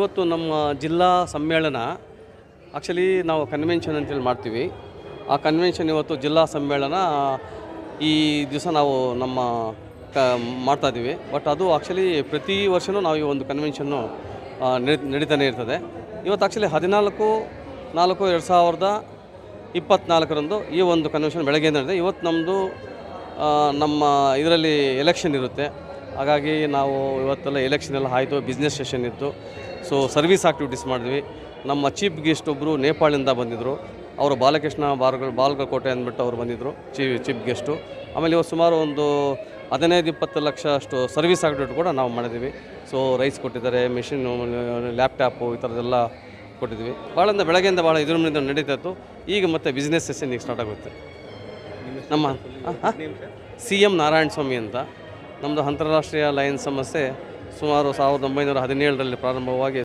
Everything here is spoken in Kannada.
ಇವತ್ತು ನಮ್ಮ ಜಿಲ್ಲಾ ಸಮ್ಮೇಳನ ಆ್ಯಕ್ಚುಲಿ ನಾವು ಕನ್ವೆನ್ಷನ್ ಅಂತೇಳಿ ಮಾಡ್ತೀವಿ. ಆ ಕನ್ವೆನ್ಷನ್ ಇವತ್ತು ಜಿಲ್ಲಾ ಸಮ್ಮೇಳನ ಈ ದಿವಸ ನಾವು ನಮ್ಮ ಮಾಡ್ತಾಯಿದ್ದೀವಿ. ಬಟ್ ಅದು ಆ್ಯಕ್ಚುಲಿ ಪ್ರತಿ ವರ್ಷವೂ ನಾವು ಈ ಒಂದು ಕನ್ವೆನ್ಷನ್ನು ನಡೀತಾನೆ ಇರ್ತದೆ. ಇವತ್ತು ಆ್ಯಕ್ಚುಲಿ 14/4/2024 ಈ ಒಂದು ಕನ್ವೆನ್ಷನ್ ಬೆಳಗ್ಗೆಯಿಂದ ನಡೆದಿದೆ. ಇವತ್ತು ನಮ್ಮದು ನಮ್ಮ ಇದರಲ್ಲಿ ಎಲೆಕ್ಷನ್ ಇರುತ್ತೆ. ಹಾಗಾಗಿ ನಾವು ಇವತ್ತೆಲ್ಲ ಎಲೆಕ್ಷನ್ ಎಲ್ಲ ಆಯಿತು, ಬಿಸ್ನೆಸ್ ಸೆಷನ್ ಇತ್ತು. ಸೊ ಸರ್ವಿಸ್ ಆ್ಯಕ್ಟಿವಿಟೀಸ್ ಮಾಡಿದ್ವಿ. ನಮ್ಮ ಚೀಫ್ ಗೆಸ್ಟ್ ಒಬ್ಬರು ನೇಪಾಳಿಂದ ಬಂದಿದ್ದರು. ಅವರು ಬಾಲಕೃಷ್ಣ ಬಾಲ್ಗಕೋಟೆ ಅಂದ್ಬಿಟ್ಟು ಅವರು ಬಂದಿದ್ದರು ಚೀಫ್ ಗೆಸ್ಟು. ಆಮೇಲೆ ಇವತ್ತು ಸುಮಾರು ಒಂದು 15-20 ಲಕ್ಷ ಅಷ್ಟು ಸರ್ವಿಸ್ ಆ್ಯಕ್ಟಿವಿಟಿ ಕೂಡ ನಾವು ಮಾಡಿದ್ದೀವಿ. ಸೊ ರೈಸ್ ಕೊಟ್ಟಿದ್ದಾರೆ, ಮೆಷಿನ್ನು, ಲ್ಯಾಪ್ಟಾಪು ಈ ಥರದ್ದೆಲ್ಲ ಕೊಟ್ಟಿದ್ವಿ. ಭಾಳ ಬೆಳಗ್ಗೆಯಿಂದ ಭಾಳ ಇದರಿಂದ ನಡೀತಾ ಇತ್ತು. ಈಗ ಮತ್ತೆ ಬಿಸ್ನೆಸ್ ಸೆಷನ್ ಈಗ ಸ್ಟಾರ್ಟ್ ಆಗುತ್ತೆ. ನಮ್ಮ CM ನಾರಾಯಣ ಸ್ವಾಮಿ ಅಂತ. ನಮ್ಮದು ಅಂತಾರಾಷ್ಟ್ರೀಯ ಲಯನ್ಸ್ ಸಂಸ್ಥೆ ಸುಮಾರು 1917ರಲ್ಲಿ ಪ್ರಾರಂಭವಾಗಿ